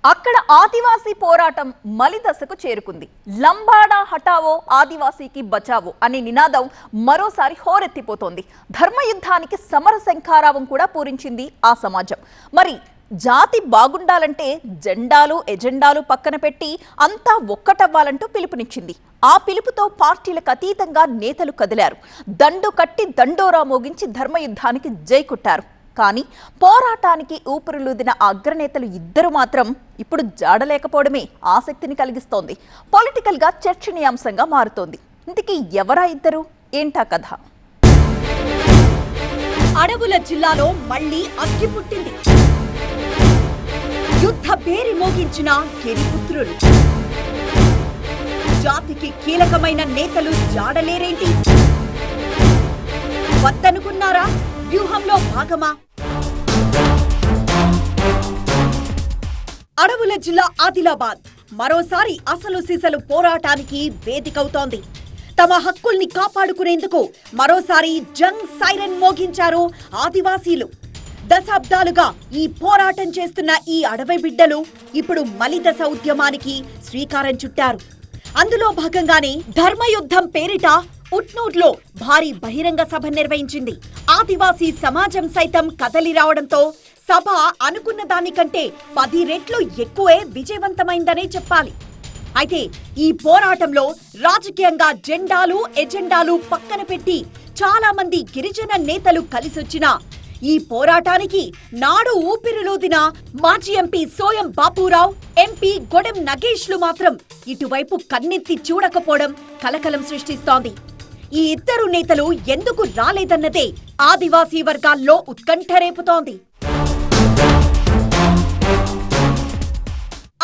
అక్కడ ఆదివాసీ పోరాటం మలిదశకు చేరుకుంది. లంబాడా హటావో ఆదివాసీకి బచావో అనే నినాదం మరోసారి హోరెత్తిపోతోంది. ధర్మయుద్ధానికి సమర శంఖారావం కూడా పూరించింది ఆ సమాజం. మరి జాతి బాగుండాలంటే జెండాలు ఎజెండాలు పక్కన పెట్టి అంతా ఒక్కటవ్వాలంటూ పిలుపునిచ్చింది. ఆ పిలుపుతో పార్టీలకు అతీతంగా నేతలు కదిలారు. దండు కట్టి దండోరా మోగించి ధర్మయుద్ధానికి జై కొట్టారు. కానీ పోరాటానికి ఊపిరులూదిన అగ్రనేతలు ఇద్దరు మాత్రం ఇప్పుడు జాడలేకపోవడమే ఆసక్తిని కలిగిస్తోంది. పొలిటికల్ గా చర్చనీయాంశంగా మారుతోంది. ఇంతకీ ఎవరా ఇద్దరు, ఏంటా కథ? అడవుల జిల్లాలో మళ్లీ అగ్గి పుట్టింది. యుద్ధ పేరి మోగించిన కెరిపుత్రులు. జాతికి కీలకమైన నేతలు జాడలేరేంటి? వద్దనుకున్నారా? వ్యూహంలో భాగమా? అడవుల జిల్లా ఆదిలాబాద్ మరోసారి అసలు సిసలు పోరాటానికి వేదికవుతోంది. తమ హక్కుల్ని కాపాడుకునేందుకు మరోసారి జంగ్ సైరన్ మోగించారు ఆదివాసీలు. దశాబ్దాలుగా ఈ పోరాటం చేస్తున్న ఈ అడవి బిడ్డలు ఇప్పుడు మలిదశ ఉద్యమానికి శ్రీకారం చుట్టారు. అందులో భాగంగానే ధర్మయుద్ధం పేరిట ఉట్నూర్లో భారీ బహిరంగ సభ నిర్వహించింది. ఆదివాసీ సమాజం సైతం కదలి రావడంతో సభ అనుకున్న దానికంటే 10 రెట్లు ఎక్కువే విజయవంతమైందనే చెప్పాలి. అయితే ఈ పోరాటంలో రాజకీయంగా జెండాలు ఎజెండాలు పక్కన పెట్టి చాలా మంది గిరిజన నేతలు కలిసొచ్చిన ఈ పోరాటానికి నాడు ఊపిరిలూదిన మాజీ ఎంపీ సోయం బాపురావు, ఎంపీ గొడెం నగేష్లు మాత్రం ఇటువైపు కన్నెత్తి చూడకపోవడం కలకలం సృష్టిస్తోంది. ఈ ఇద్దరు నేతలు ఎందుకు రాలేదన్నదే ఆదివాసీ వర్గాల్లో ఉత్కంఠ రేపుతోంది.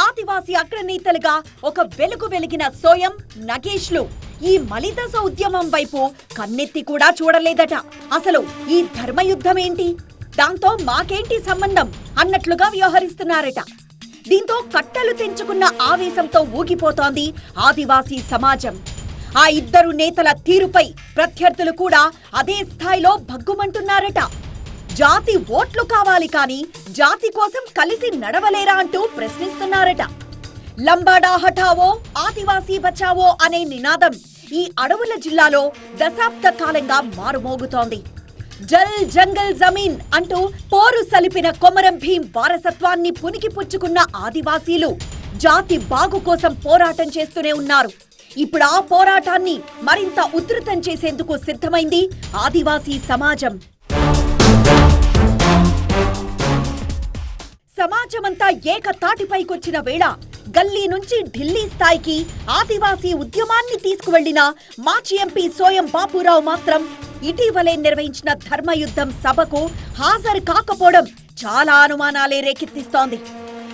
ఆదివాసీ అగ్రనేతలుగా ఒక వెలుగు వెలిగిన సోయం, నగేష్లు ఈ మలిదశ ఉద్యమం వైపు కన్నెత్తి కూడా చూడలేదట. అసలు ఈ ధర్మయుద్ధం ఏంటి, దాంతో మాకేంటి సంబంధం అన్నట్లుగా వ్యవహరిస్తున్నారట. దీంతో కట్టలు తెంచుకున్న ఆవేశంతో ఊగిపోతోంది ఆదివాసీ సమాజం. ఆ ఇద్దరు నేతల తీరుపై ప్రత్యర్థులు కూడా అదే స్థాయిలో భగ్గుమంటున్నారట. జాతి ఓట్లు కావాలి కానీ జాతి కోసం కలిసి నడవలేరా అంటూ ప్రశ్నిస్తున్నారట. లంబాడా హఠావో ఆదివాసీ బచావో అనే నినాదం ఈ అడవుల జిల్లాలో దశాబ్ద కాలంగా మారుమోగుతోంది. జల్ జంగల్ జమీన్ అంటూ పోరు సలిపిన కొమరం భీం వారసత్వాన్ని పుణికిపుచ్చుకున్న ఆదివాసీలు జాతి బాగు కోసం పోరాటం చేస్తూనే ఉన్నారు. ఇప్పుడు ఆ పోరాటాన్ని మరింత ఉధృతం చేసేందుకు సిద్ధమైంది ఆదివాసీ సమాజం. సమాజమంతా ఏకతాటిపైకొచ్చిన వేళ గల్లీ నుంచి ఢిల్లీ స్థాయికి ఆదివాసీ ఉద్యమాన్ని తీసుకువెళ్లిన మాజీ ఎంపీ సోయం బాపురావు మాత్రం ఇటీవలే నిర్వహించిన ధర్మయుద్ధం సభకు హాజరు కాకపోవడం చాలా అనుమానాలే రేకెత్తిస్తోంది.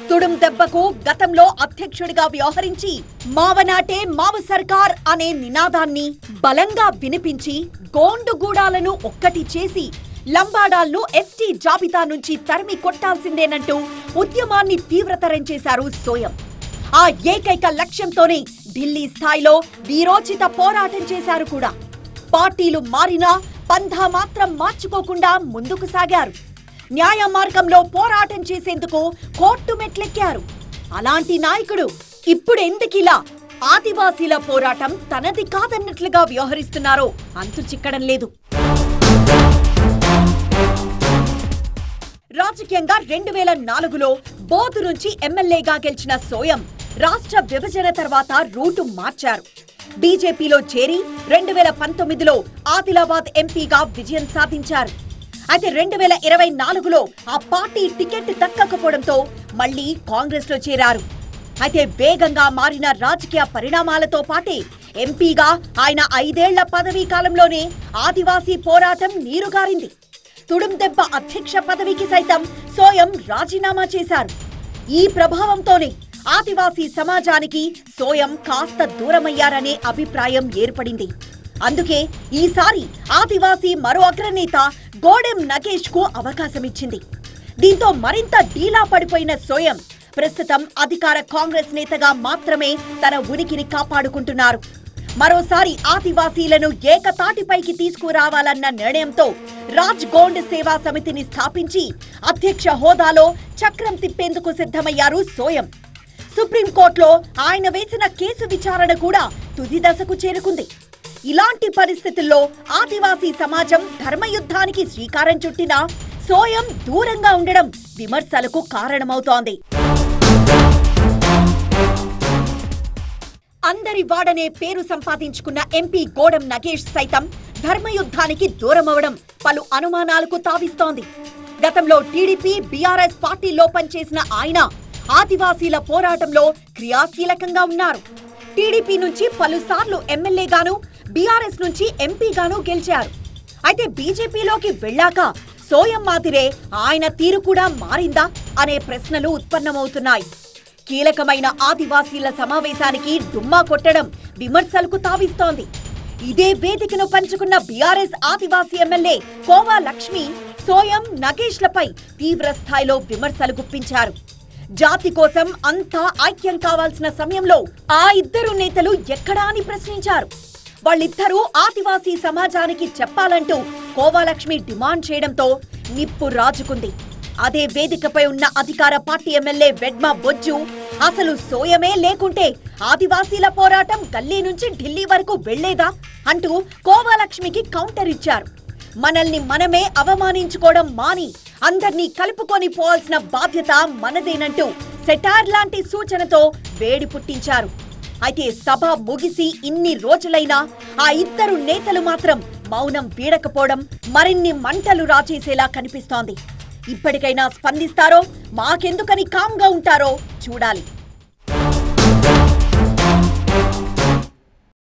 తుడుం దెబ్బకు గతంలో అధ్యక్షుడిగా వ్యవహరించి మావనాటే మావ సర్కార్ అనే నినాదాన్ని బలంగా వినిపించి గోండుగూడాలను ఒక్కటి చేసి లంబాడాలను ఎస్టీ జాబితా నుంచి తరిమి కొట్టాల్సిందేనంటూ ఉద్యమాన్ని తీవ్రతరం చేశారు సోయం. ఆ ఏకైక లక్ష్యంతోనే ఢిల్లీ స్థాయిలో వీరోచిత పోరాటం చేశారు కూడా. పార్టీలు మారినా పంథా మాత్రం మార్చుకోకుండా ముందుకు సాగారు. న్యాయ మార్గంలో పోరాటం చేసేందుకు కోర్టు మెట్లెక్కారు. అలాంటి నాయకుడు ఇప్పుడెందుకిలా ఆదివాసీల పోరాటం తనది కాదన్నట్లుగా వ్యవహరిస్తున్నారో అంతు చిక్కడం లేదు. రాజకీయంగా 2004లో బోధు నుంచి ఎమ్మెల్యేగా గెలిచిన సోయం రాష్ట్ర విభజన తర్వాత రూటు మార్చారు. బీజేపీలో చేరి 2019లో ఆదిలాబాద్ ఎంపీగా విజయం సాధించారు. అయితే 2024లో ఆ పార్టీ టికెట్ దక్కకపోవడంతో మళ్లీ కాంగ్రెస్ లో చేరారు. అయితే వేగంగా మారిన రాజకీయ పరిణామాలతో పాటే ఎంపీగా ఆయన 5 ఏళ్ల పదవీ కాలంలోనే ఆదివాసీ పోరాటం నీరుగారింది. తుడుం దెబ్బ అధ్యక్ష పదవికి సైతం సోయం రాజీనామా చేశారు. ఈ ప్రభావంతోనే ఆదివాసీ సమాజానికి సోయం కాస్త దూరమయ్యారనే అభిప్రాయం ఏర్పడింది. అందుకే ఈసారి ఆదివాసీ మరో అగ్రనేత గోడెం నగేష్ కు అవకాశమిచ్చింది. దీంతో మరింత డీలా పడిపోయిన సోయం ప్రస్తుతం అధికార కాంగ్రెస్ నేతగా మాత్రమే తన ఉనికిని కాపాడుకుంటున్నారు. మరోసారి ఆదివాసీలను ఏకతాటిపైకి తీసుకురావాలన్న నిర్ణయంతో రాజ్ గోండ్ సేవా సమితిని స్థాపించి అధ్యక్ష హోదాలో చక్రం తిప్పేందుకు సిద్ధమయ్యారు సోయం. సుప్రీంకోర్టులో ఆయన వేసిన కేసు విచారణ కూడా తుది దశకు చేరుకుంది. ఇలాంటి పరిస్థితుల్లో ఆదివాసీ సమాజం ధర్మయుద్ధానికి శ్రీకారం చుట్టినా సోయం దూరంగా ఉండడం విమర్శలకు కారణమవుతోంది. అందరి వాడనే పేరు సంపాదించుకున్న ఎంపీ గోడం నగేష్ సైతం ధర్మయుద్ధానికి దూరమవడం పలు అనుమానాలకు తావిస్తోంది. గతంలో టీడీపీ, బీఆర్ఎస్ పార్టీలో పనిచేసిన ఆయన ఆదివాసీల పోరాటంలో క్రియాశీలకంగా ఉన్నారు. టీడీపీ నుంచి పలుసార్లు ఎమ్మెల్యేగాను, బీఆర్ఎస్ నుంచి ఎంపీగాను గెలిచారు. అయితే బీజేపీలోకి వెళ్లాక సోయం మాదిరే ఆయన తీరు కూడా మారిందా అనే ప్రశ్నలు ఉత్పన్నమవుతున్నాయి. కీలకమైన ఆదివాసీల సమావేశానికి డుమ్మా కొట్టడం విమర్శలకు తావిస్తోంది. ఇదే వేదికను పంచుకున్న బీఆర్ఎస్ ఆదివాసీ ఎమ్మెల్యే కోవా లక్ష్మి సోయం, నగేష్లపై తీవ్ర స్థాయిలో విమర్శలు గుప్పించారు. జాతి కోసం అంతా ఐక్యం కావాల్సిన సమయంలో ఆ ఇద్దరు నేతలు ఎక్కడా అని ప్రశ్నించారు. వాళ్ళిద్దరూ ఆదివాసీ సమాజానికి చెప్పాలంటూ కోవాలక్ష్మి డిమాండ్ చేయడంతో నిప్పు రాజుకుంది. అదే వేదికపై ఉన్న అధికార పార్టీ ఎమ్మెల్యే వెడ్మా బొజ్జు అసలు సోయమే లేకుంటే ఆదివాసీల పోరాటం గల్లీ నుంచి ఢిల్లీ వరకు వెళ్లేదా అంటూ కోవాలక్ష్మికి కౌంటర్ ఇచ్చారు. మనల్ని మనమే అవమానించుకోవడం మాని అందర్నీ కలుపుకొని పోవాల్సిన బాధ్యత మనదేనంటూ సెటార్ లాంటి సూచనతో వేడి పుట్టించారు. అయితే సభ ముగిసి ఇన్ని రోజులైనా ఆ ఇద్దరు నేతలు మాత్రం మౌనం వీడకపోవడం మరిన్ని మంటలు రాచేసేలా కనిపిస్తోంది. ఇప్పటికైనా స్పందిస్తారో, మాకెందుకని కామ్గా ఉంటారో చూడాలి.